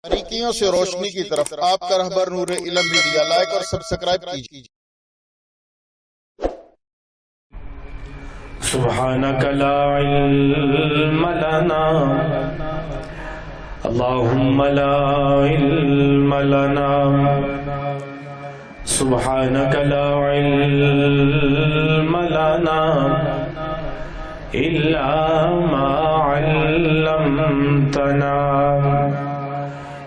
باریکیوں سے روشنی کی طرف آپ کا رہبر نور علم میڈیا لائک اور سبسکرائب کیجیے۔ سبحانك لا علم لنا اللهم لا علم لنا سبحانك لا علم لنا إلا ما علمتنا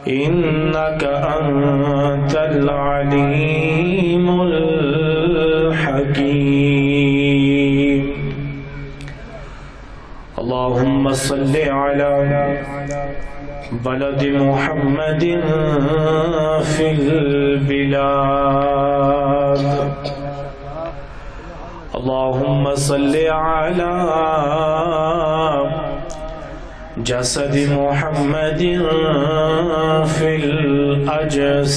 إنك أنت العليم الحكيم اللهم صل على بلد محمد في البلاد اللهم صل على جسد محمد في الأجساد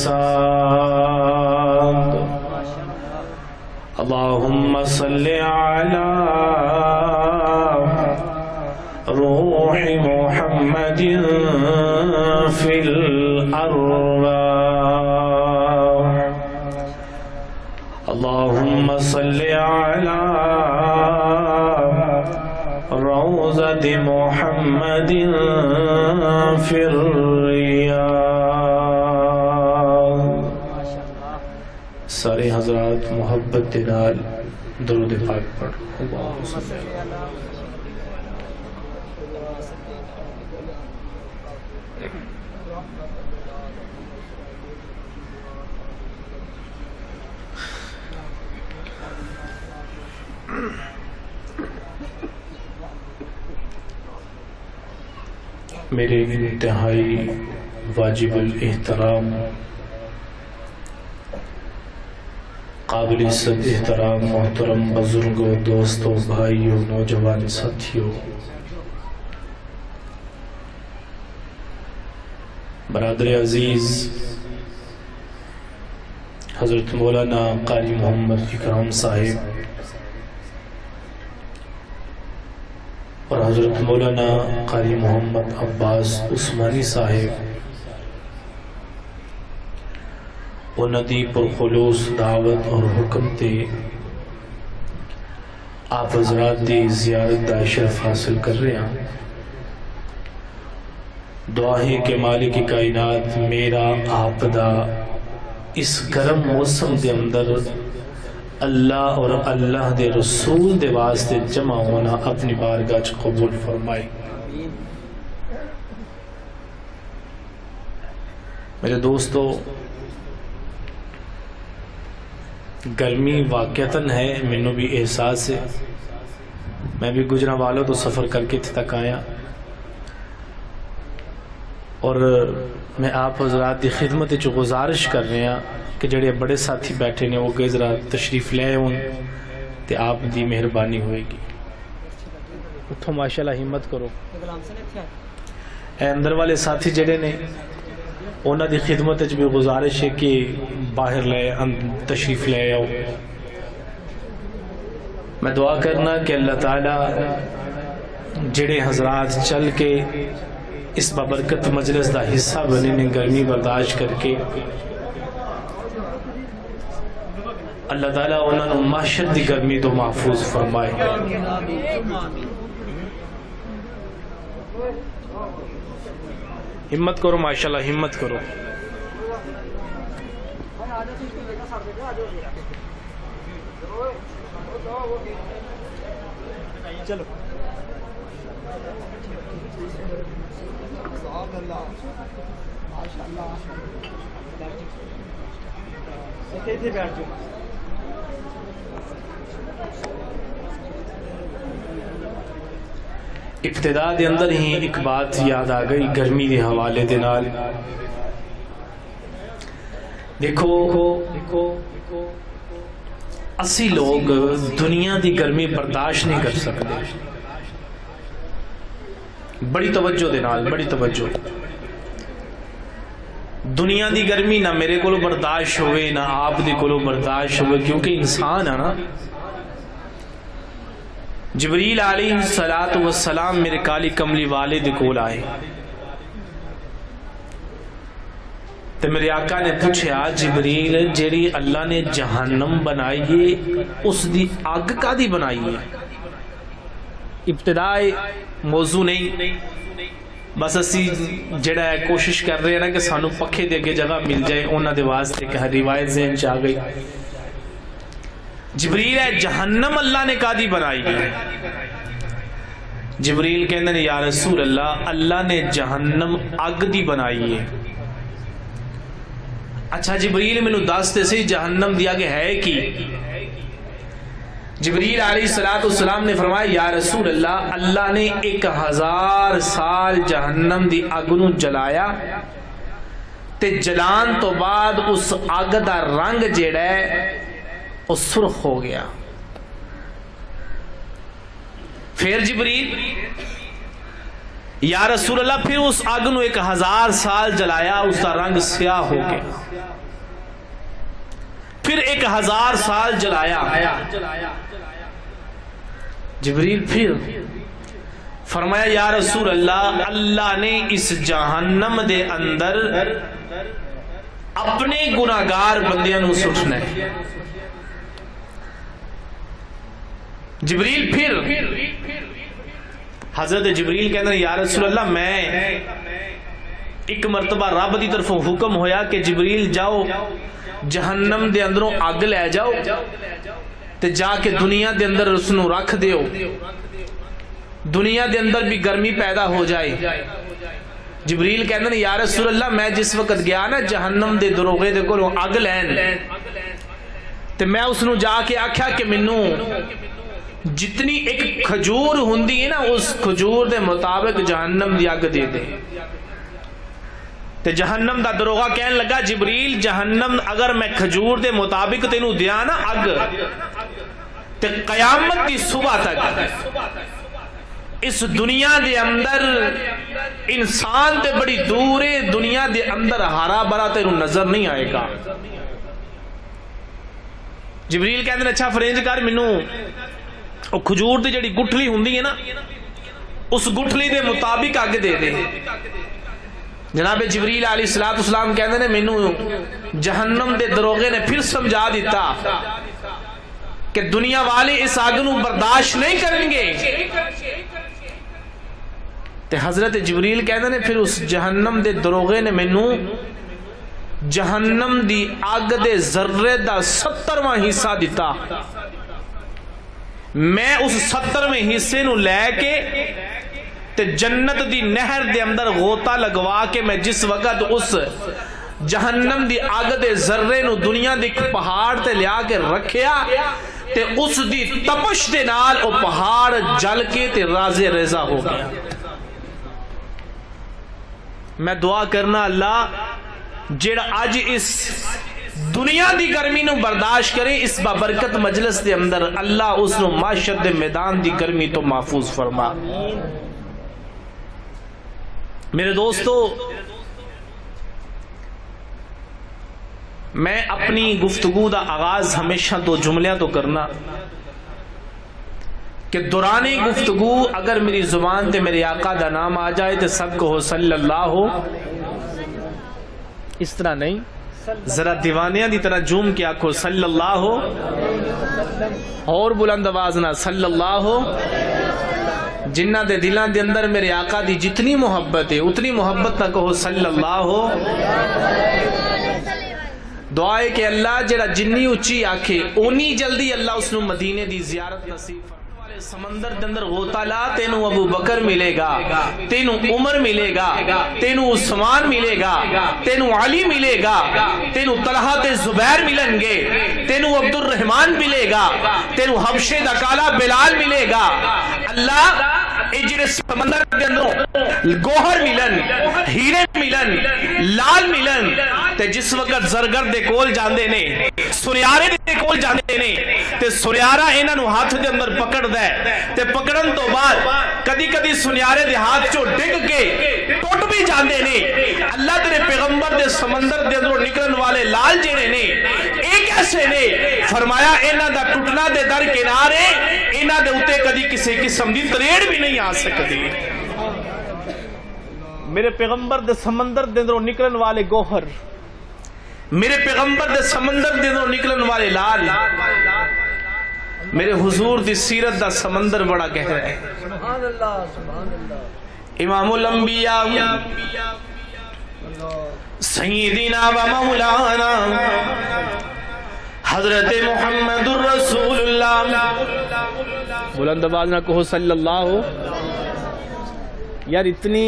اللهم صل على روح محمد في الأرواح اللهم صل على روضة محمد في الرياض۔ سارے حضرات محبت دلال درود پاک پڑھ۔ اللہم صلی اللہ علیہ وسلم۔ میرے انتہائی واجب الاحترام قابل عزت احترام محترم بزرگوں دوستوں بھائیوں نوجوان ساتھیوں برادر عزیز حضرت مولانا قاری محمد اکرام صاحب اور حضرت مولانا قاری محمد عباس عثمانی صاحب انہاں دی پرخلوص دعوت اور حکم تے آپ حضرات دی زیارت دا شرف حاصل کر رہے ہیں۔ دعا ہے کہ مالک کائنات میرا آپ دا اس گرم موسم دے اندر اللہ اور اللہ دے رسول دے واسطے جمع ہونا اپنی بارگاہ چ قبول فرمائے۔ میرے دوستو، گرمی واقعتاً ہے، مینوں بھی احساس ہے، میں بھی گجرا والوں تو سفر کر کے تک آیا اور میں آپ حضرات دی خدمت چ گزارش کر رہے ہیں کہ جڑے بڑے ساتھی بیٹھے نے وہ ذرا تشریف لے ہون تے آپ دی مہربانی ہوئے گی۔ اتھوں ماشاءاللہ ہمت کرو۔ اے اندر والے ساتھی جڑے نے انہاں دی خدمت وچ بھی گزارش ہے کہ باہر لے تشریف لے آؤ۔ میں دعا کرنا کہ اللہ تعالی جڑے حضرات چل کے اس بابرکت مجلس دا حصہ بنے نے گرمی برداشت کر کے، اللہ تعالیٰ انہوں نے محشر دی گرمی تو محفوظ فرمائے۔ ہمت کرو ماشاءاللہ، ہمت کرو۔ چلو ابتدا دے اندر ہی ایک بات یاد آ گئی گرمی دے حوالے دے نال۔ دیکھو اسی لوگ دنیا دی گرمی برداشت نہیں کر سکتے۔ بڑی توجہ دے نال، بڑی توجہ۔ دنیا دی گرمی نہ میرے کو برداشت ہوئے نہ آپ دی کو برداشت ہوئے، کیونکہ انسان ہے نا۔ جبریل علیہ السلام میرے کالی کملی والد کول آئے، تو میرے آقا نے پوچھا جبریل جیڑی اللہ نے جہنم بنائی ہے اس دی اگ کا دی بنائی ہے؟ ابتدائی موضوع نہیں، بس اسی جڑا ہے کوشش کر رہے ہیں نا کہ سانو پکھے دے اگے جگہ مل جائے، انہاں دے واسطے کہ روایت ذہن چ آ گئی۔ جبریل ہے جہنم اللہ نے کا دی بنائی ہے؟ جبریل کہندے نے یا رسول اللہ اللہ نے جہنم اگ دی بنائی ہے۔ اچھا جبریل مینوں دس تے سی جہنم دی اگ ہے کی؟ جبریل علیہ السلام نے فرمایا یا رسول اللہ اللہ نے 1000 سال جہنم دی اگ نو جلایا تے جلان تو بعد اس اگ دا رنگ جیڑا ہے وہ سرخ ہو گیا۔ پھر جبریل یا رسول اللہ پھر اس اگ نو 1000 سال جلایا اس کا رنگ سیاہ ہو گیا، پھر 1000 سال جلایا، جبریل پھر فرمایا یا رسول اللہ اللہ نے اس جہنم دے اندر اپنے گناہگار بندیاں نو سٹنا ہے۔ جبریل پھر حضرت جبریل کہتے ہیں یا رسول اللہ میں ایک مرتبہ رب دی طرف حکم ہویا کہ جبریل جاؤ جہنم دے اندروں اگ لے جاؤ تے جا کے دنیا دے اندر اس نو رکھ دیو، دنیا دے اندر بھی گرمی پیدا ہو جائے۔ جبریل کہتے ہیں یا رسول اللہ میں جس وقت گیا نا جہنم دے دروغے دے کولوں اگ لین تے میں اس نو جا کے آکھیا کہ مینوں جتنی ایک کھجور ہوندی ہے نا اس کھجور دے مطابق جہنم دی اگ دے دے۔ تے جہنم دا دروغہ کہنے لگا جبریل جہنم اگر میں کھجور دے مطابق تینوں دیا نا اگ تے قیامت دی صبح تک اس دنیا دے اندر انسان تے بڑی دور ہے، دنیا دے اندر ہرا بھرا تینوں نظر نہیں آئے گا۔ جبریل کہتے ہیں اچھا فرینج کر مینوں او کھجور دی جڑی گٹھلی ہوندی ہے نا اس گٹھلی دے مطابق اگ دے دے۔ جناب جبریل علیہ السلام کہتے ہیں مینوں جہنم دے دروغے نے پھر سمجھا دیتا کہ دنیا والے اس آگ نو برداشت نہیں کریں گے۔ تے حضرت جبریل کہتے ہیں پھر اس جہنم دے دروغے نے مینوں جہنم دی آگ دے ذرے دا 70واں حصہ دیتا، میں اس 70ویں حصے نو لے کے تے جنت دی نہر دے اندر غوطہ لگوا کے میں جس وقت اس جہنم دی آگ دے ذرے نو دنیا دی پہاڑ تے لیا کے رکھیا تے اس دی تپش دے نال او پہاڑ جل کے تے راز ریزہ ہو گیا۔ میں دعا کرنا اللہ جیڑا آج اس دنیا دی گرمی نو برداشت کرے اس بابرکت مجلس دے اندر اللہ اس نو معاشر دے میدان دی گرمی تو محفوظ فرما۔ میرے دوستو میں اپنی گفتگو دا آغاز ہمیشہ دو جملیاں تو کرنا کہ دوران گفتگو اگر میری زبان تے میرے آقا دا نام آ جائے تو سب کو ہو صلی اللہ ہو، اس طرح نہیں ذرا دیوانیاں دی طرح جوم کے آکھو صلی اللہ ہو، اور بلند آواز نہ صلی اللہ ہو۔ جنہ دے دلان دے اندر میرے آقا دی جتنی محبت ہے اتنی محبت نہ کہو صلی اللہ ہو۔ دعا ہے کہ اللہ جڑا جنی اچھی آکھے اونی جلدی اللہ اس نو مدینے دی زیارت نصیب فرمائے۔ سمندر دے اندر غوطہ لا تینوں ابو بکر ملے گا، تینوں عمر ملے گا، تینوں عثمان ملے گا، تینوں علی ملے گا، تینوں طلحہ تے زبیر ملیں گے، تینوں عبد الرحمن ملے گا، تینوں حبشے دا کالا بلال ملے گا۔ اللہ اے جڑے سمندر دے اندر گوہر ملن، ہیرے ملن، لال ملن تے جس وقت زرگر دے کول جاندے نے، سنیارے دے کول جاندے نے تے سنیارہ انہاں نو ہاتھ دے اندر پکڑ دے تے پکڑن تو بعد کدی کدی سنیارے دے ہاتھ چوں ڈگ کے ٹوٹ بھی جاندے نے۔ اللہ تیرے پیغمبر دے سمندر دے اندروں نکلن والے لال جڑے نے اے کیسے نے؟ فرمایا انہاں دا ٹوٹنا دے در کنارے انہاں دے اوتے کدی کسی قسم دی تریڑ بھی نہیں آ سکتی۔ میرے پیغمبر دے سمندر دے اندروں نکلن والے گوہر میرے پیغمبر دے سمندر دے دو نکلن والے لال میرے حضور دی سیرت دا سمندر بڑا گہرا ہے. سبحان اللہ سبحان اللہ. امام الانبیاء سیدنا و مولانا حضرت محمد الرسول اللہ. بلند آواز نہ کہو صلی اللہ. یار اتنی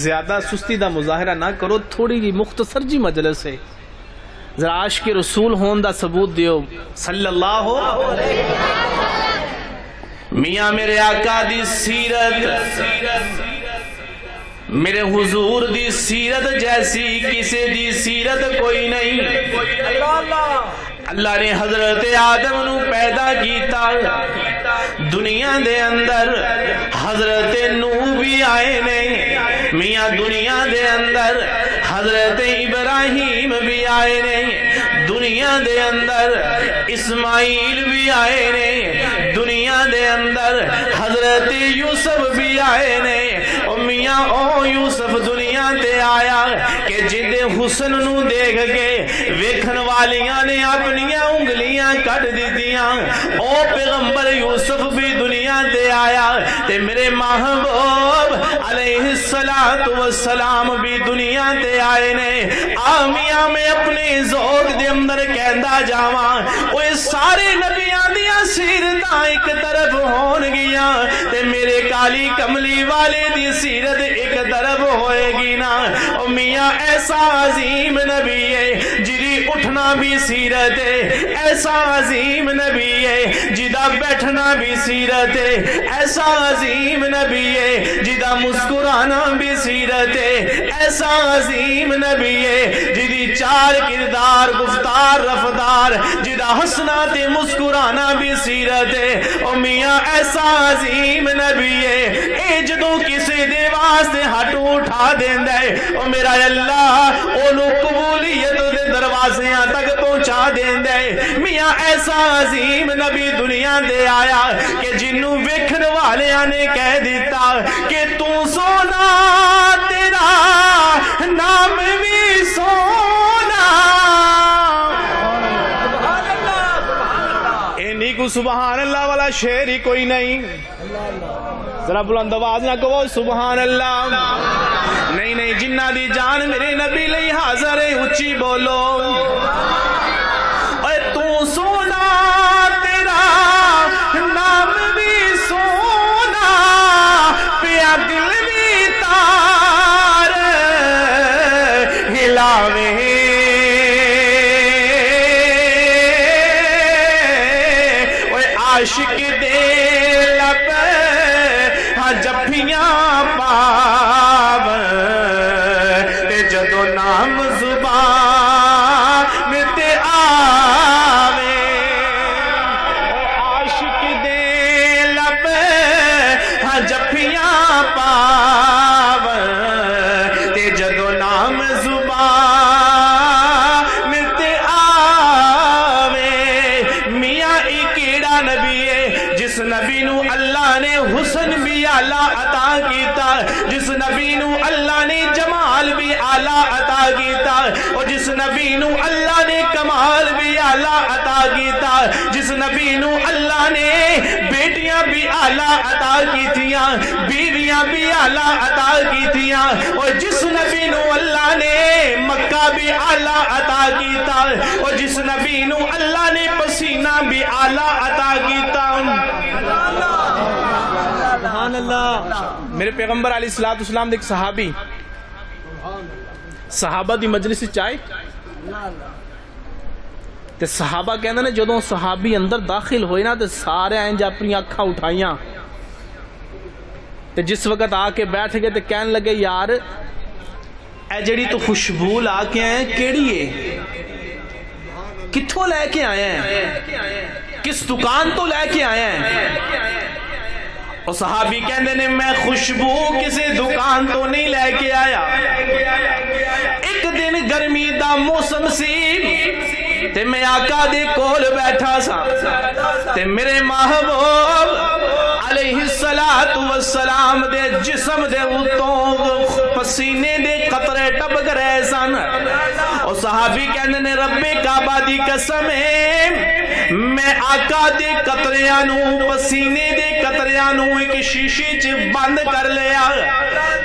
زیادہ سستی دا مظاہرہ نہ کرو, تھوڑی جی مختصر جی مجلس ہے, ذرا عاشق رسول ہون دا ثبوت دیو صلی اللہ. میاں میرے آقا دی سیرت, میرے حضور دی سیرت جیسی کسی دی سیرت کوئی نہیں. اللہ نے حضرت آدم نو پیدا کیتا, دنیا دے اندر حضرت نوح بھی آئے نے, میاں دنیا دے اندر حضرت ابراہیم بھی آئے نے, دنیا دے اندر اسماعیل بھی آئے نے, دنیا دے اندر حضرت یوسف بھی آئے نے. او میاں او یوسف دنیا تے آیا کہ جدے حسن نو دیکھ کے ویکھن والیاں نے اپنیاں انگلیاں کٹ دیتیاں. او پیغمبر یوسف بھی دنیا تے آیا تے میرے محبوب علیہ السلام بھی دنیا تے آئے نے. میاں میں اپنے ذوق دے اندر کہندا جاواں اوے سارے نبیاں دیاں سیرتاں ایک طرف ہون گیاں تے میرے کالی کملی والے دی سیرت ایک طرف ہوئے گی نا. او میاں ایسا عظیم نبی ہے جدی اٹھنا بھی سیرت ہے, ایسا عظیم نبی ہے جدا بیٹھنا بھی سیرت ہے, ایسا عظیم نبی ہے جدا مسکرانا بھی سیرت ہے, ایسا عظیم نبی ہے جدی چار کردار گفتار رفتار جدا ہنسنا تے مسکرانا بھی سیرت ہے. او میاں ایسا عظیم نبی ہے اے جدوں کسی دے واسطے ہاتھ اٹھا دیندا ہے او میرا اللہ اونوں قبولیت دے دروازیاں تک پہنچا دیندا ہے. میاں ایسا عظیم نبی دنیا دے آیا کہ جنوں ویکھن والیاں نے کہہ دیتا کہ تو سونا تیرا نام بھی سونا. اینی کو سبحان اللہ والا شعر ہی کوئی نہیں. ذرا بلند آواز نہ کہو سبحان اللہ. نہیں نہیں, جنہ دی جان میرے نبی لئی حاضر ہے اچھی بولو. اے تو سونا تیرا نام بھی سونا, پیا دل بھی تار ہلاوے. اے عاشق دے لب جفیاں پاو تے جدو نام زبان تے آوے. عاشق دے لب جفیاں پاو تے جدو نام زبان تے آوے. میاں ایک کیڑا نبی ہے جس نبی نو اللہ نے حسن بھی اعلیٰ عطا کیتا, جس نبی نو اللہ نے جمال بھی اعلیٰ عطا کیتا, اور جس نبی نو اللہ نے کمال بھی اعلیٰ عطا کیتا, جس نبی نو اللہ نے بیٹیاں بھی اعلیٰ عطا کیتیاں, بیویاں بھی اعلیٰ عطا کیتیاں, اور جس نبی نو اللہ نے مکہ بھی اعلیٰ عطا کیتا, اور جس نبی نو اللہ نے پسینہ بھی اعلیٰ عطا کیتا. سبحان اللہ. میرے پیغمبر علیہ الصلوۃ والسلام دے ایک صحابی صحابہ دی مجلس وچ آئے تے صحابہ کہندے نے جدوں صحابی اندر داخل ہوئے نا تے سارے انج اپنی اکھاں اٹھائیاں تے جس وقت آ کے بیٹھ گئے تے کہن لگے یار اے جڑی تو خوشبو لا کے آئے ہیں کیڑی ہے, کتھوں لے کے آئے ہیں, کس دکان تو لے کے آئے ہیں. اور صحابی کہندے نے میں خوشبو کسی دکان تو نہیں لے کے آیا. ایک دن گرمی دا موسم سی تے میں آقا دے کول بیٹھا سا تے میرے محبوب علیہ الصلوۃ والسلام دے جسم دے اتوں پسینے دے قطرے ٹپک رہے سن او صحابی کہندے نے رب کعبہ دی قسم ہے میں آقا دے قطریاں نو پسینے دے قطریاں نو ایک شیشے چ بند کر لیا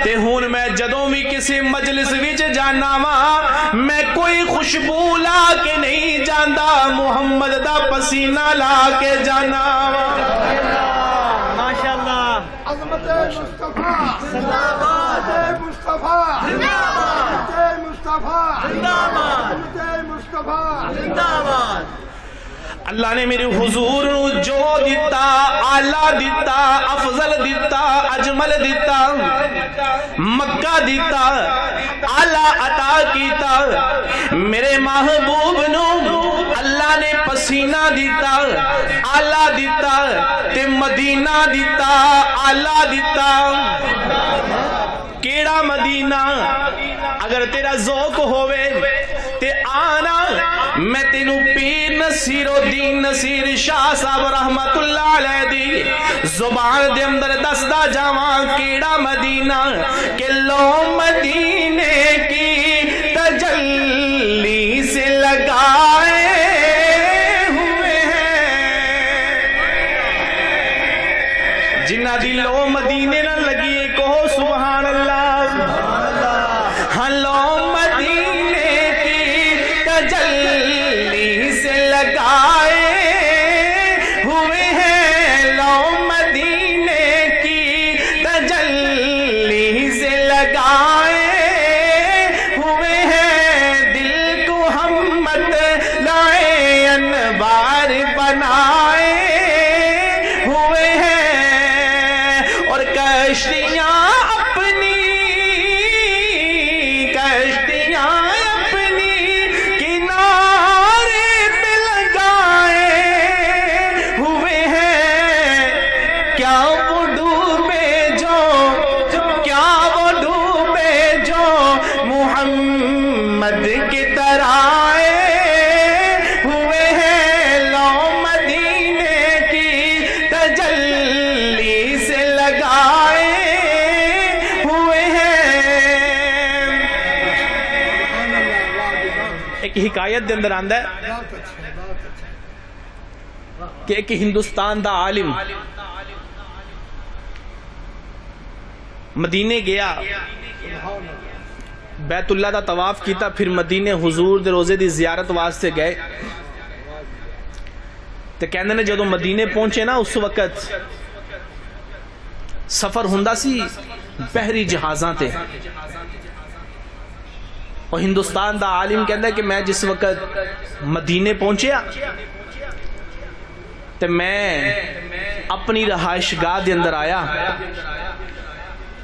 تے ہن میں جدوں بھی کسی مجلس وچ جانا وا میں کوئی خوشبو لا کے نہیں جاندا محمد دا پسینہ لا کے جانا وا ماشاءاللہ عظمت مصطفیٰ زندہ باد مصطفیٰ زندہ باد مصطفیٰ زندہ باد مصطفیٰ زندہ باد اللہ نے میرے حضور نو جو دیتا آلہ دیتا افضل دیتا اجمل دیتا مکہ دیتا آلہ عطا کیتا میرے محبوب نو اللہ نے پسینہ دیتا آلہ دیتا تے مدینہ دیتا آلہ دیتا کیڑا مدینہ اگر تیرا ذوق ہوئے تے آنا میں تینوں پیر نصیر الدین نصیر شاہ صاحب رحمت اللہ علیہ دی زبان دے اندر دسدا جاواں کیڑا مدینہ کہ لو مدینے کی تجلی سے لگائے ہوئے ہیں جنہ دی لو مدینے نہ لگی کہو سبحان اللہ ہاں لو مدینے کی تجلی سے لگائے ہوئے ہیں لو مدینے کی تجلی سے لگائے ہوئے ہیں دل کو ہم لائے انوار بنائے ہوئے ہیں اور کشتیاں حکایت دے اندر آندا ہے کہ ایک ہندوستان دا عالم مدینے گیا بیت اللہ دا طواف کیتا پھر مدینے حضور دے روزے دی زیارت واسطے گئے تے کہندے نے جدوں مدینے پہنچے نا اس وقت سفر ہوندا سی بحری جہازاں تے اور ہندوستان دا عالم کہندا ہے کہ میں جس وقت مدینے پہنچیا تے میں اپنی رہائش گاہ دے اندر آیا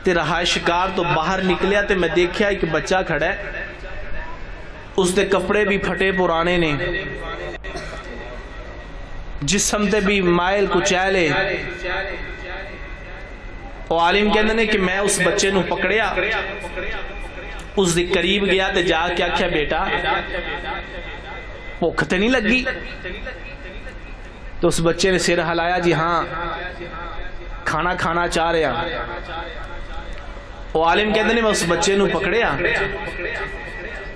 تے رہائش گاہ تو باہر نکلیا تے میں دیکھیا ایک بچہ کھڑا ہے اس دے کپڑے بھی پھٹے پرانے نے جسم تے بھی مائل کچیلے اور عالم کہندے نے کہ میں اس بچے نو پکڑیا اس دے قریب گیا تے جا کے آکھیا بیٹا بھوک تے نہیں لگی تو اس بچے نے سر ہلایا جی ہاں کھانا کھانا چاہ رہا وہ عالم کہتے ہیں میں اس بچے نو پکڑیا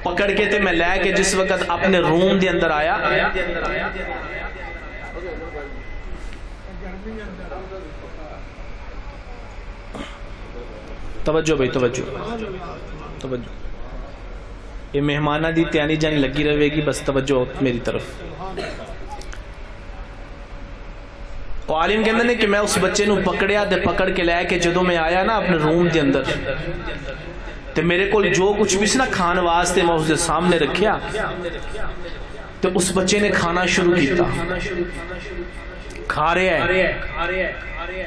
پکڑ کے تے میں لے کے جس وقت اپنے روم دے اندر آیا توجہ بھائی توجہ یہ مہمانہ دی تیانی جنگ لگی رہے گی بس توجہ میری طرف عالم کہندے نے کہ میں اس بچے نو پکڑیا تے پکڑ کے لے کے جدوں میں آیا نا اپنے روم دے اندر تے میرے کول جو کچھ بھی سی نا کھان واسطے میں اس دے سامنے رکھیا تے اس بچے نے کھانا شروع کیتا کھا رہا ہے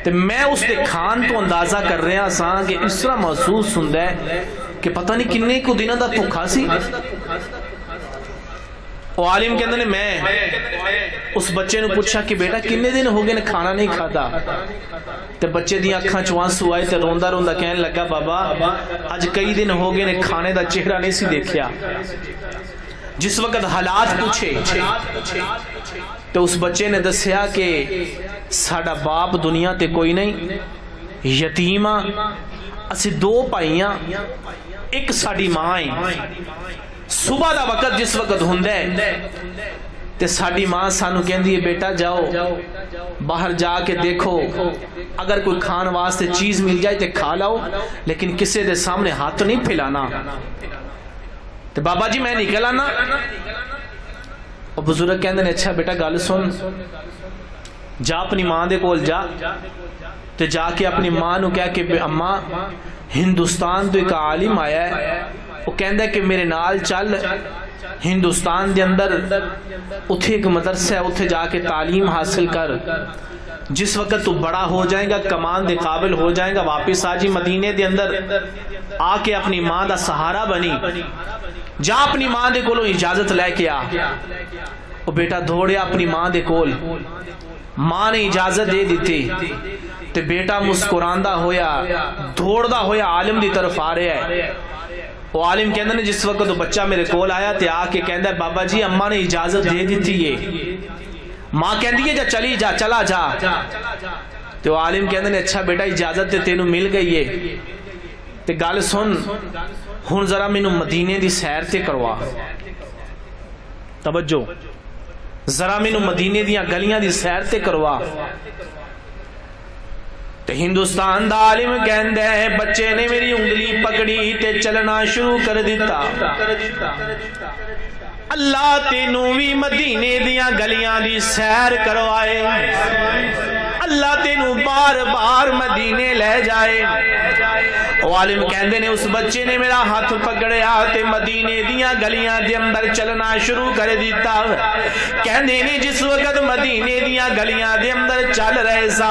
تے میں اس دے کھان تو اندازہ کر رہا سا کہ اس طرح محسوس ہوندا ہے کہ پتہ نہیں کنے کو دنوں دا بھوکا سی وہ عالم کہندے نے میں اس بچے نے پوچھا کہ بیٹا کنے دن ہو گئے نے کھانا نہیں کھادا تے بچے دی اکھاں چوں آنسو آئے تے روندا روندا کہنے لگا بابا اج کئی دن ہو گئے نے کھانے دا چہرہ نہیں سی دیکھیا جس وقت حالات پوچھے تو اس بچے نے دسیا کہ ساڈا باپ دنیا تے کوئی نہیں یتیماں اسی دو پائیاں ایک ساڑی ماں ہیں صبح دا وقت جس وقت ہوندہ ہے تے ساڑی ماں سانو کہندی ہے بیٹا جاؤ باہر جا کے دیکھو اگر کوئی کھان واسطے چیز مل جائے تے کھا لاؤ لیکن کسے دے سامنے ہاتھ نہیں پھیلانا تے بابا جی میں نکل آنا اور بزرگ کہندے نے اچھا بیٹا گل سن جا اپنی ماں دے کول جا تے جا کے اپنی ماں نو کہہ کہ اماں ہندوستان تو ایک عالم آیا ہے وہ کہندہ ہے کہ میرے نال چل ہندوستان دے اندر اتھے ایک مدرسہ ہے اتھے جا کے تعلیم حاصل کر جس وقت تو بڑا ہو جائے گا کمان دے قابل ہو جائے گا واپس آجی مدینے دے اندر آ کے اپنی ماں دا سہارا بنی جا اپنی ماں دے کولوں اجازت لے کے آ وہ بیٹا دھوڑیا اپنی ماں دے کول ماں نے اجازت دے دیتی تے بیٹا مسکراندہ ہویا دھوڑدا ہویا عالم دی طرف آ رہا ہے وہ عالم کہندہ نے جس وقت وہ بچہ میرے کول آیا تے آ کے کہندہ ہے بابا جی اماں نے اجازت دے دیتی ہے ماں کہندی ہے جا چلی جا چلا جا تے وہ عالم کہندہ نے اچھا بیٹا اجازت تے تینوں مل گئی ہے تے گل سن ہن ذرا مینوں مدینے دی سیر تے کروا توجہ ذرا مینوں مدینے دیاں گلیاں دی سیر تے کروا تے ہندوستان دا عالم کہندہ ہے بچے نے میری انگلی پکڑی تے چلنا شروع کر دیتا اللہ تینوں بھی مدینے دیاں گلیاں دی سیر کروائے اللہ تینوں بار بار مدینے لے جائے عالم کہندے نے اس بچے نے میرا ہاتھ پکڑیا تے مدینے دیاں گلیاں دے اندر چلنا شروع کر دیتا کہندے نے جس وقت مدینے دیاں گلیاں دے اندر چل رہے سا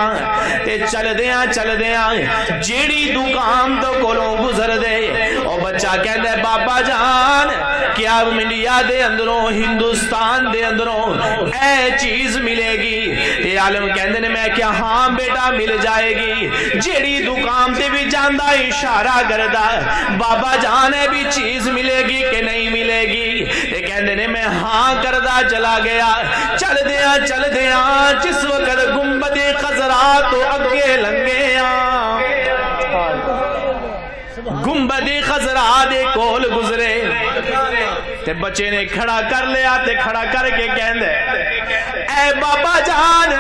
تے چل دیاں جیڑی دکان تو کولوں گزر دے او بچہ کہندے بابا جان کیا انڈیا دے اندروں ہندوستان دے اندروں اے چیز ملے گی تے عالم کہندے نے میں کیا ہاں بیٹا مل جائے گی جیڑی دکان تے بھی جاندہ اشارہ کردہ بابا جانے بھی چیز ملے گی کہ نہیں ملے گی تے کہندے نے میں ہاں کردہ چلا گیا چل دیاں جس وقت گنبد خضرا تو اگے لنگے گنبد خضرا دے کول گزرے تے بچے نے کھڑا کر لیا تے کھڑا کر کے کہندے اے بابا جان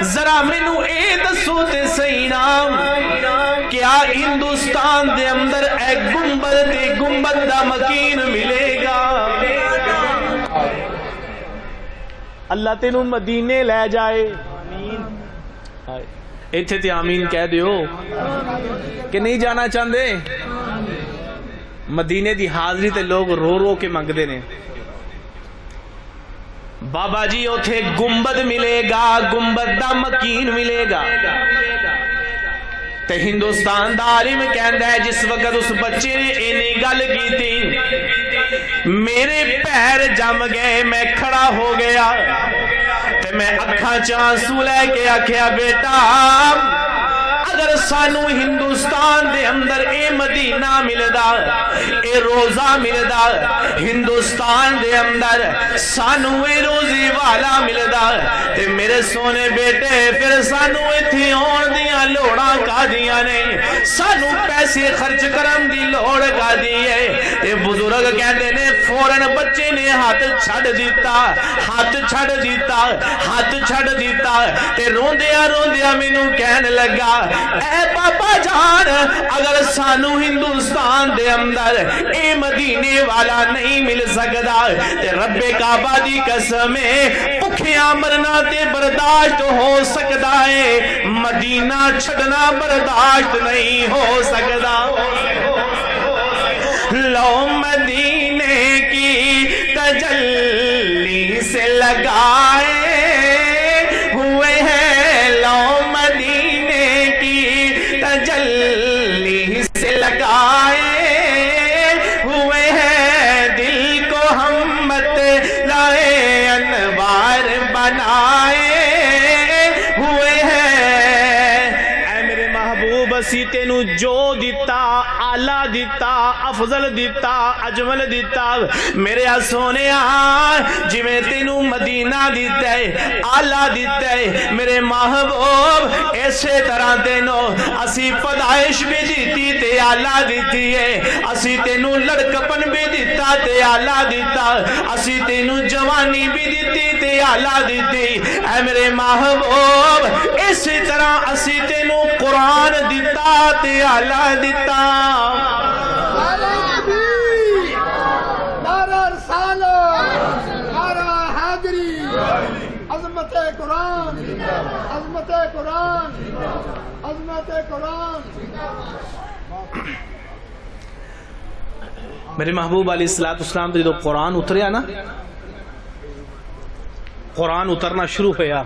ذرا مینوں اے دسو تے صحیح نام کیا ہندوستان دے اندر اے گنبد دا مکین ملے گا اللہ تینوں مدینے لے جائے ایتھے تے آمین کہہ دیو کہ نہیں جانا چاہندے مدینے دی حاضری تے لوگ رو رو کے منگدے نے بابا جی اوتھے گنبد ملے گا گنبد دا مکین ملے گا تے ہندوستان دا عالم کہندا ہے جس وقت اس بچے نے اینی گل کی تھی میرے پیر جم گئے میں کھڑا ہو گیا تے میں اکھاں چانسو لے کے آکھیا بیٹا اگر سانو ہندوستان دے اندر اے مدینہ ملدا اے روزہ ملدا ہندوستان دے اندر سانو اے روزی والا ملدا تے میرے سونے بیٹے پھر سانو ایتھے آن دیاں لوڑاں کا دیاں نہیں سانو پیسے خرچ کرن دی لوڑ کا دیئے تے بزرگ کہندے نے فوراً بچے نے ہاتھ چھڑ دیتا تے روندیاں مینوں کہن لگا اے بابا جان اگر سانو ہندوستان دے اندر اے مدینے والا نہیں مل سکدا تے رب کعبہ دی قسم بھکھیاں مرنا تے برداشت ہو سکدا ہے مدینہ چھڈنا برداشت نہیں ہو سکدا لو مدینے کی تجلی سے لگائے ہوئے ہیں لو مدینے کی تجلی سے لگائے ہوئے ہیں دل کو ہم لائے انوار بنائے ہوئے ہیں اے میرے محبوب اسی تینوں جو دیتا آلہ دیتا افضل دیتا اجمل دیتا میرے سونے جویں تینوں مدینہ دیتا ہے آلہ دیتا ہے میرے محبوب ایسے طرح تینوں اسی پیدائش بھی دیتی تے آلہ دیتی ہے اسی تینوں لڑکپن بھی دیتا تے آلہ دیتا اسی تینوں جوانی بھی دیتی تے آلہ دیتی اے میرے محبوب اسی طرح اسی تینوں قرآن دیتا تے آلہ دیتا نعرہ تکبیر، نعرہ رسالت، نعرہ حیدری، عظمت قرآن، عظمت قرآن، عظمت قرآن۔ میرے محبوب علیہ السلام تو جب قرآن اتریا نا قرآن اترنا شروع ہویا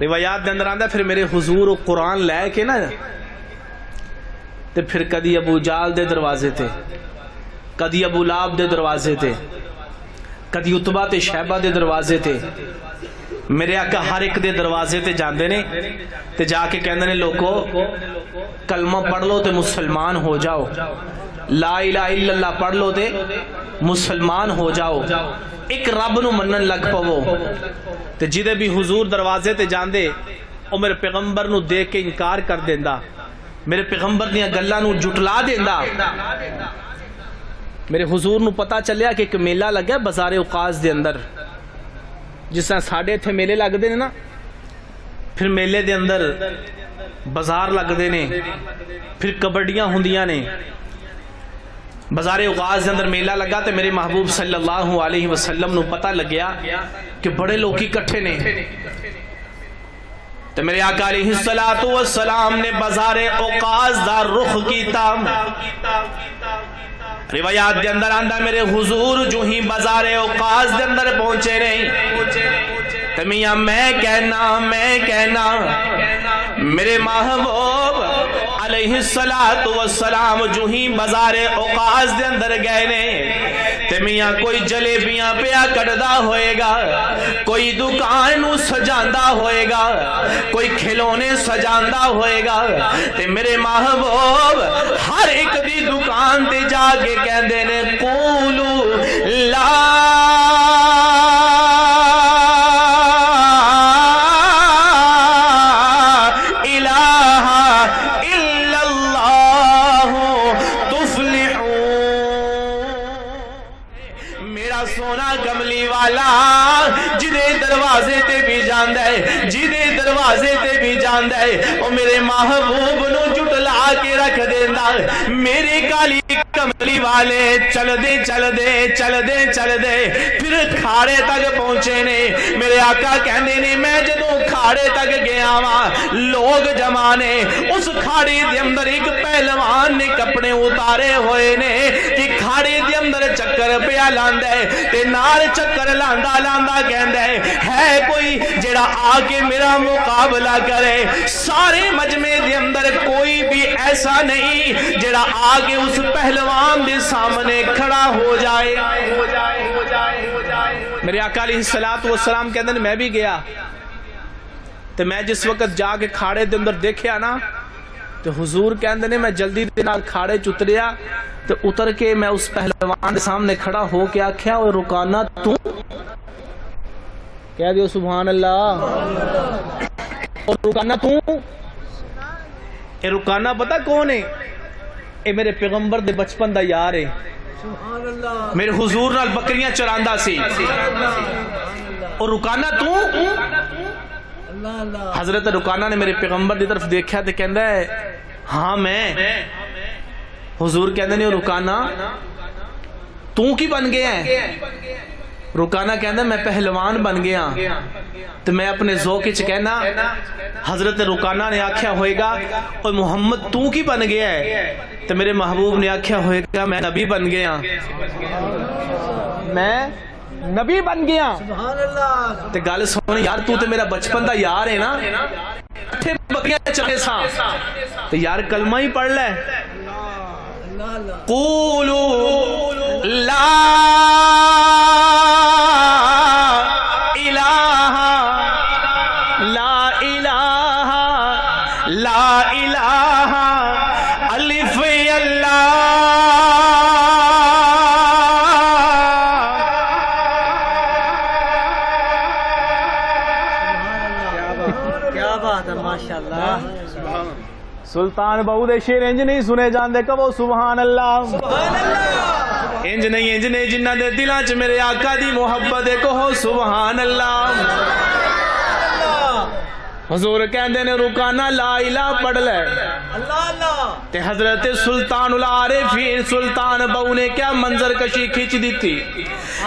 روایات دے اندر آندا پھر میرے حضور قرآن لے کے نا تے پھر کدی ابو جال دے دروازے تے کدی ابو لاب دے دروازے تے کدی عتبہ تے شیبہ دے دروازے تے میرے آقا ہر ایک دے دروازے تے جاندے نے تے جا کے کہندے نے لوگو کلمہ پڑھ لو تے مسلمان ہو جاؤ لا الہ الا اللہ پڑھ لو تے مسلمان ہو جاؤ ایک رب نو منن لگ پو تے جدے بھی حضور دروازے تے جاندے او میرے پیغمبر نو دیکھ کے انکار کر دیندا میرے پیغمبر دیاں گلاں نو جھٹلا دیندا میرے حضور نو پتہ چلیا کہ ایک میلہ لگا بازار اوقاز دے اندر جس طرح ساڈے تھے میلے لگدے نے نا پھر میلے دے اندر بازار لگدے نے پھر کبڈیاں ہوندیاں نے بازار اوقاز دے اندر میلہ لگا تے میرے محبوب صلی اللہ علیہ وسلم نو پتہ لگیا کہ بڑے لوگ اکٹھے نے تے میرے آقا علیہ السلام نے بازار اوقاز دا رخ کیتا روایات دے اندر آندا میرے حضور جو ہی بازار اوقاز دے اندر پہنچے نہیں تے میاں میں کہنا میرے محبوب علیہ السلام جو ہی بازار اوقاز دے اندر گئے نے تے میاں کوئی جلیبیاں پیا کٹدا ہوئے گا کوئی دکان نو سجاندا ہوئے گا کوئی کھلونے سجاندا ہوئے گا تے میرے محبوب ہر ایک دی دکان تے جا کے کہندے نے قولو لا دروازے تے بھی جاندہ ہے او میرے محبوب نو جھٹلا کے رکھ دیندا میرے کالی کملی والے چل دے پھر کھاڑے تک پہنچے نے میرے آقا کہندے نے میں جدوں کھاڑے تک گیا ہاں لوگ جمانے اس کھاڑے دے اندر ایک پہلوان نے کپڑے اتارے ہوئے نے کہ کھاڑے دے اندر چکر پیا لاندا ہے تے نال چکر لاندا کہندا ہے کوئی جڑا آ کے میرا مقابلہ کرے سارے مجمع دے اندر کوئی بھی ایسا نہیں جڑا آ کے اس پہلوان دے سامنے کھڑا ہو جائے میرے آقا علیہ السلام کہندے نے میں بھی گیا تے میں جس وقت جا کے کھاڑے دے اندر دیکھیا نا تو حضور کہندے نے میں جلدی دے نال کھاڑے چتریا تو اتر کے میں اس پہلوان دے سامنے کھڑا ہو کے آکھیا اور رکانا تو کہہ دیو سبحان اللہ اور رکانا تو اے رکانا پتہ کون ہے اے میرے پیغمبر دے بچپن دا یار ہے میرے حضور نال بکریاں چراندا سی اور رکانا تو حضرت رکانا نے میرے پیغمبر دی طرف دیکھا تے کہندا ہے ہاں میں حضور کہندے نے رکانا تو کی بن گیا ہے رکانا کہندا میں پہلوان بن گیا تو میں اپنے ذوق وچ کہنا حضرت رکانا نے آکھیا ہوئے گا اوے محمد تو کی بن گیا ہے تو میرے محبوب نے آکھیا ہوئے گا میں نبی بن گیا میں نبی بن گیا تے گل سن یار تو تے میرا بچپن دا یار ہے نا اٹھے بکریاں چلے سا تے یار کلمہ ہی پڑھ لے قولوا لا الہ الف اللہ سلطان بہو دے شیر انج نہیں سنے جاندے کہو سبحان اللہ انج نہیں جنہ دے دلاں چ میرے آقا دی محبت ہے کہو سبحان اللہ حضور کہندے نے رکانا لا الہ پڑھ لے تے حضرت سلطان العارفین سلطان بہو نے کیا منظر کشی کھچ دی تھی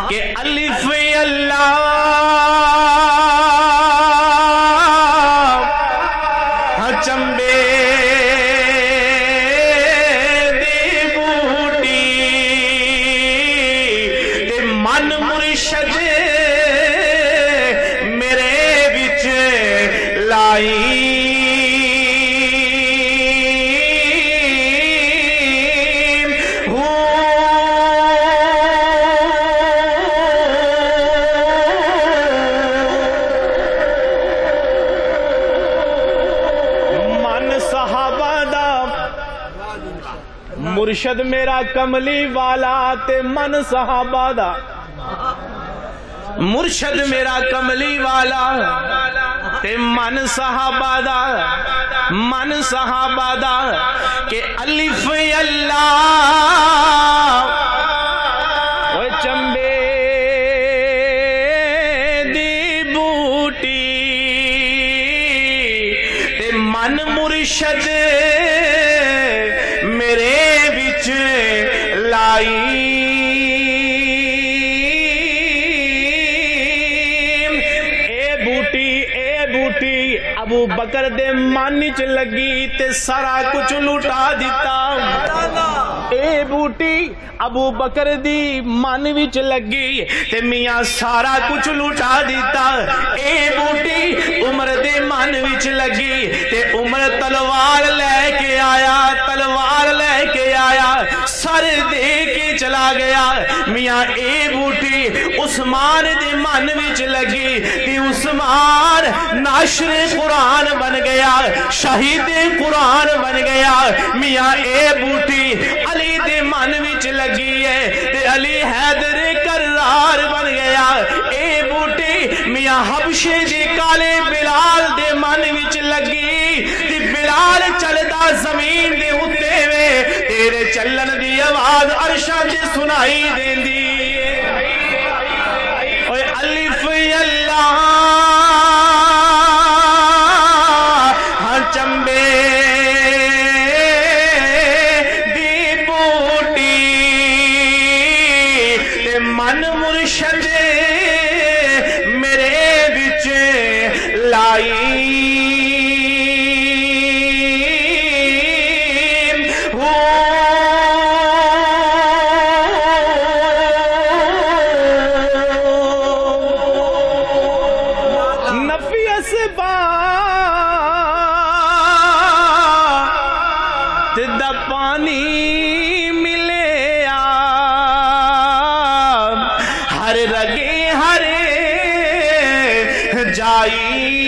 کہ الف اللہ چمبے دی بوٹی تے من مرشد میرے وچ لائی مرشد میرا کملی والا تے من صحابہ دا مرشد میرا کملی والا تے من صحابہ دا کہ الف اللہ وہ چمبے دی بوٹی تے من مرشد میرے وچ لائی اے بوٹی ابو بکر دے من چ لگی تے سارا کچھ لٹا دیتا اے بوٹی ابو بکر دی من وچ لگی تے میاں سارا کچھ لٹا دیتا اے بوٹی عمر دے من وچ لگی تے عمر تلوار لے کے آیا سر دے کے چلا گیا میاں اے بوٹی عثمان دے من وچ لگی تے عثمان ناشر قرآن بن گیا شہید قرآن بن گیا میاں اے بوٹی علی دے من وچ لگی ہے تے علی حیدر کرار بن گیا اے بوٹی میاں حبشے دی کالے بلال دے من وچ لگی تے بلال چلدا زمین دے اُتے وے تیرے چلن دی آواز عرشاں تے سنائی دیندی اوے الف اللہ ہاں چمبے دی بوٹی تے من مرشد میرے وچ لائی پانی ملے ہر رگے ہر جائی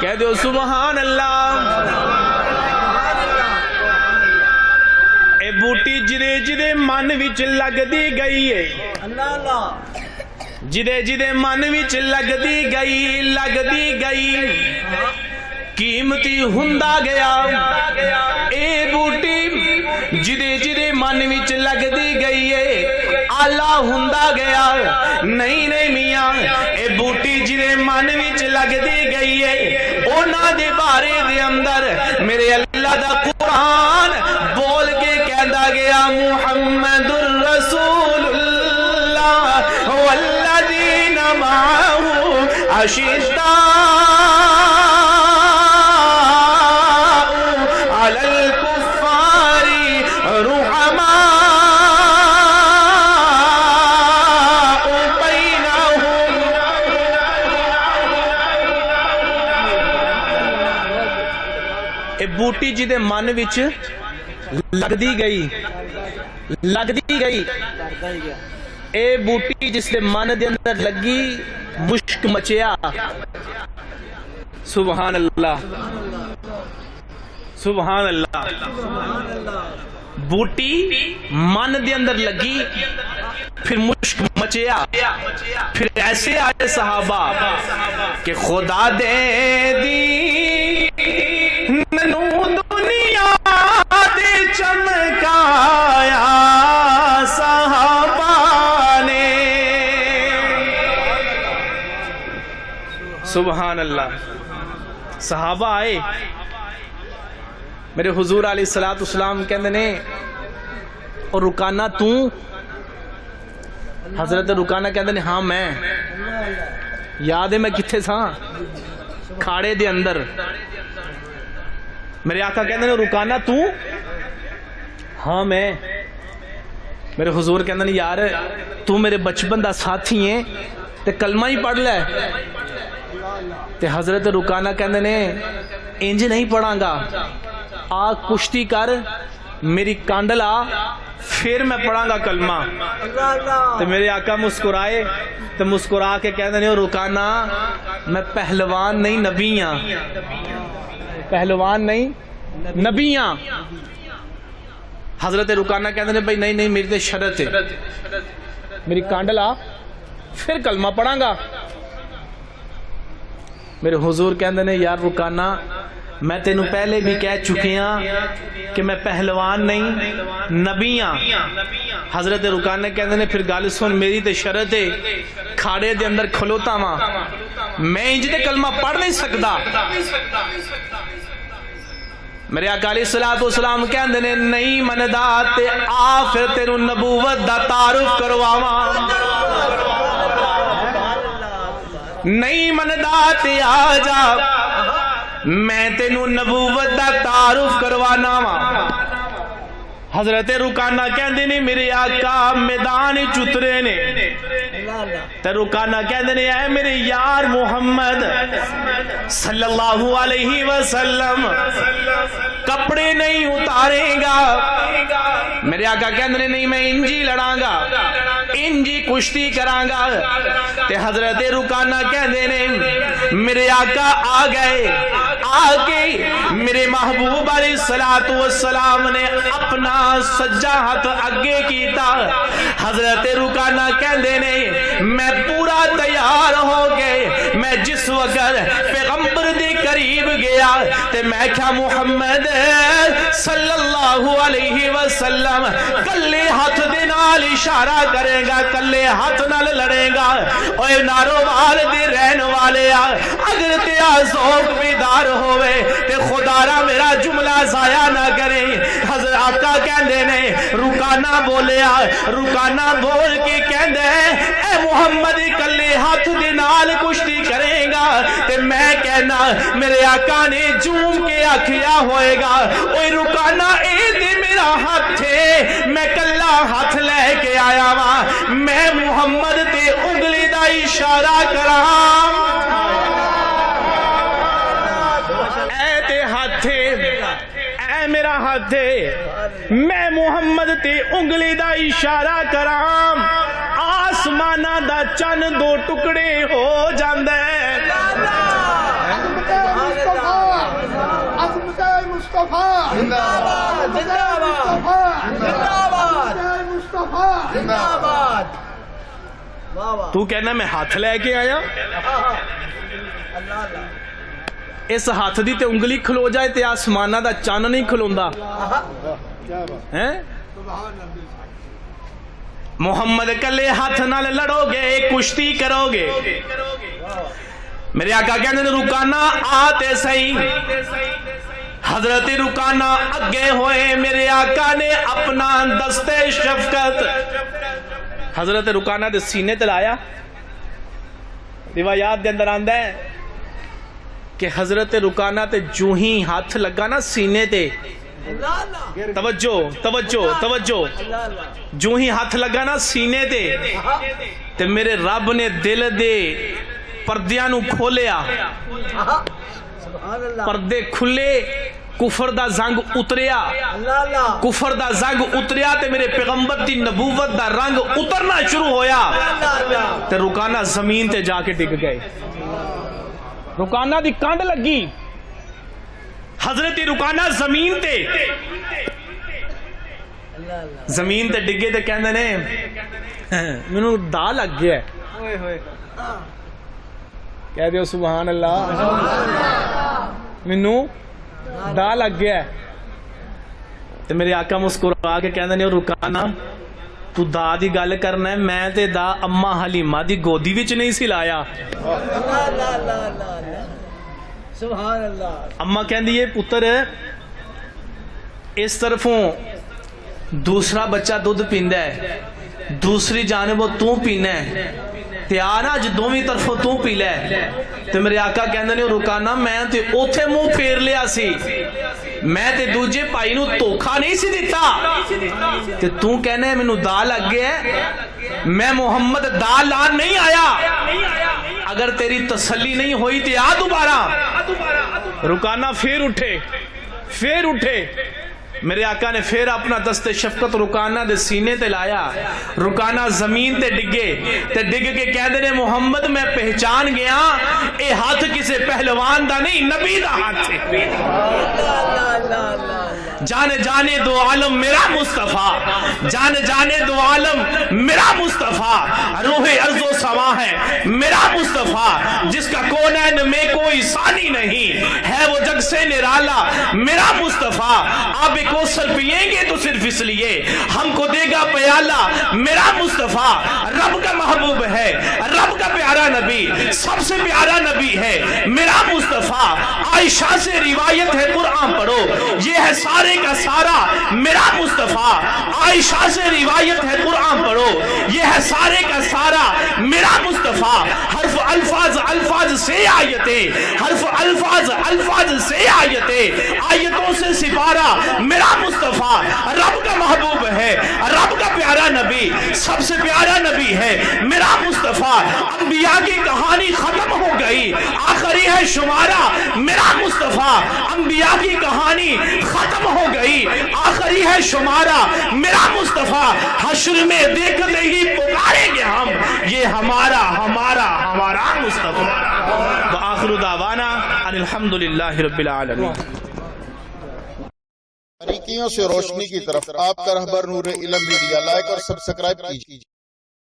کہہ دو سبحان اللہ اے بوٹی جدے من وچ لگ دی گئی ہے جدے من وچ لگ دی گئی قیمتی ہوندا گیا اے بوٹی جدے من وچ لگ دی گئی ہے آلہ ہوندا گیا نہیں میاں اے بوٹی جدے من وچ لگ دی گئی ہے اونا دے بارے دے اندر میرے اللہ دا قرآن بول کے کہندا گیا محمد الرسول اللہ والذین معه اشداء علی الکفار رحماء بوٹی جی دے من وچ لگ دی گئی اے بوٹی جس دے من دے اندر لگی مشک مچیا. سبحان اللہ سبحان اللہ. بوٹی من دے اندر لگی پھر مشک مچیا. پھر ایسے آئے صحابہ کہ خدا دے دی ننو دنیا دے چمکایا صحابہ نے. سبحان اللہ. صحابہ آئے میرے حضور علیہ السلام کہندے نے اور رکانہ تو؟ حضرت رکانہ کہندے نے ہاں میں. یاد ہے میں کتھے تھا؟ کھاڑے دے اندر. میرے آقا کہندے نے رکانہ تو؟ ہاں میں. میرے حضور کہندے نے یار تو میرے بچپن دا ساتھی ہیں تے کلمہ ہی پڑھ لے. تے حضرت رکانہ کہندے نے انج نہیں پڑھاں گا, آ کشتی کر میری کانڈل آ پھر میں پڑھاں گا کلمہ. تو میرے آقا مسکرائے تو مسکرا کے کہندے نے رکانہ میں پہلوان نہیں نبی ہاں. پہلوان نہیں نبی ہاں. حضرت رکانہ کہندے نے بھائی نہیں نہیں میری تے شرط ہے, میری کانڈل آ پھر کلمہ پڑھاں گا. میرے حضور کہندے نے یار رکانہ میں تینوں پہلے بھی کہہ چکے ہاں کہ میں پہلوان نہیں نبی ہاں. حضرت رکانہ کہندے نے پھر گل سن میری تے شرط ہے کھاڑے دے اندر کھلوتا ماں میں انج تے کلمہ پڑھ نہیں سکدا. میرے آقا علیہ السلام کہندے نے نہیں مندا تے آ پھر تینوں نبوت دا تعارف کرواواں. نہیں مندا تے آ جا میں تینوں نبوت دا تعارف کروانا وا. حضرت رکانہ کہندے نے میرے آقا میدان چترے نے تے رکانہ کہندے نے اے میرے یار محمد صلی اللہ علیہ وسلم کپڑے نہیں اتارے گا. میرے آقا کہندے نے نہیں میں انجی لڑاں گا انجی کشتی کراں گا. تے حضرت رکانہ کہندے نے میرے آقا آ گئے. آ کے میرے محبوب علیہ السلام نے اپنا سجا ہاتھ اگے کیتا. حضرت رکانہ کہندے نے میں پورا تیار ہو گئے. میں جس وقت پیغمبر دے قریب گیا تے میں کیا محمد صلی اللہ علیہ وسلم کلے ہاتھ دے نال اشارہ کرے گا کلے ہاتھ نال لڑے گا. اوے نارووال دے رہن والے اگر تیرا ذوق بیدار ہوئے تے خدا را میرا جملہ ضائع نہ کرے. حضرت آقا کہندے نے رکانہ بولیا. رکانہ بول کے کہندے اے محمد کلے ہاتھ دے نال کشتی کرے گا تے میں کہنا میرے آقا نے جوم کے آکھیا ہوئے گا اوے رکانہ اے دے میرا ہاتھ ہے میں کلا ہاتھ لے کے آیا وا میں محمد تے انگلی دا اشارہ کراں. اے تے ہاتھ اے میرا ہاتھ میں محمد تے انگلی دا اشارہ کراں. آسمانہ دا چن دو ٹکڑے ہو جاندے. تو کہنا میں ہاتھ لے کے آیا اس ہاتھ دی تے انگلی کھلو جائے تے آسمانہ دا چن نہیں کھلوندا. محمد کلے ہاتھ نال لڑو گے کشتی کرو گے. میرے آقا کہنے نے رکانہ آتے صحیح. حضرت رکانہ اگے ہوئے. میرے آقا نے اپنا دستے شفقت حضرت رکانہ دے سینے تے لایا. روایات دے اندر آندا ہے کہ حضرت رکانہ تے جو ہی ہاتھ لگا نا سینے تے توجہ توجہ توجہ جو ہی ہاتھ لگا نا سینے تے میرے رب نے دل دے پردیاں نو کھولیا. پردے کھلے کفر دا زنگ اتریا، کفر دا زنگ اتریا تے میرے پیغمبر دی نبوت دا رنگ اترنا شروع ہویا تے رکانہ زمین تے جا کے ڈگ گئے، رکانہ دی کانڈ لگی، حضرت رکانہ زمین تے ڈگے تے کہندے نے مینوں دا لگ گیا ہے، کہہ دیو سبحان اللہ، مینوں دا لگ گیا ہے تے میرے آقا مسکرا کے کہندے نے رکانہ تو دا دی گل کرنا ہے، میں تے دا اما حلیمہ دی گودی وچ نہیں سی لایا۔ سبحان اللہ۔ اما کہندی ہے پتر اس طرفوں دوسرا بچہ دودھ پیندا ہے، دوسری جانب تو پینا ہے تے آنا اج دوویں طرفوں تو پی لے تے میرے آقا کہندے نے رکانہ میں تے اوتھے منہ پھیر لیا سی، میں تے دوجے بھائی نو دھوکا نہیں سی دیتا تے تو کہنا ہے مینوں دا لگ گیا ہے، میں محمد دا لان نہیں آیا، اگر تیری تسلی نہیں ہوئی تے آ دوبارہ۔ رکانہ پھر اٹھے، میرے آقا نے پھر اپنا دست شفقت رکانہ دے سینے تے لایا، رکانہ زمین تے ڈگے تے ڈگ کے کہہ دے محمد میں پہچان گیا اے ہاتھ کسے پہلوان دا نہیں نبی دا ہاتھ ہے، جانے دو عالم میرا مصطفیٰ، جانے دو عالم میرا مصطفیٰ، روح ارض و سما ہے میرا مصطفیٰ، جس کا کونین میں کوئی ثانی نہیں ہے، وہ جگ سے نرالا میرا مصطفیٰ، آب کوثر پیئیں گے تو صرف اس لیے ہم کو دے گا پیالہ میرا مصطفیٰ، رب کا محبوب ہے، رب کا پیارا نبی، سب سے پیارا نبی ہے میرا مصطفیٰ۔ عائشہ سے روایت ہے قرآن پڑھو، یہ ہے سارے کا سارا میرا مصطفیٰ، عائشہ سے روایت ہے قرآن پڑھو، یہ ہے سارے کا سارا میرا مصطفیٰ، حرف الفاظ سے آیتیں، حرف الفاظ سے آیتیں، آیتوں سے سپارہ میرا مصطفیٰ، رب کا محبوب ہے، رب کا پیارا نبی، سب سے پیارا نبی ہے میرا مصطفیٰ۔ انبیاء کی کہانی ختم ہو گئی، آخری ہے شمارہ میرا مصطفیٰ، انبیاء کی کہانی ختم ہو گئی، آخری ہے شمارہ میرا مصطفیٰ، حشر میں دیکھتے ہی پکاریں گے ہم یہ ہمارا مصطفیٰ۔ وآخر دعوانا ان الحمدللہ رب العالمین۔ باریکیوں سے روشنی کی طرف آپ کا رہبر نور علم میڈیا، لائک اور سبسکرائب کیجیے۔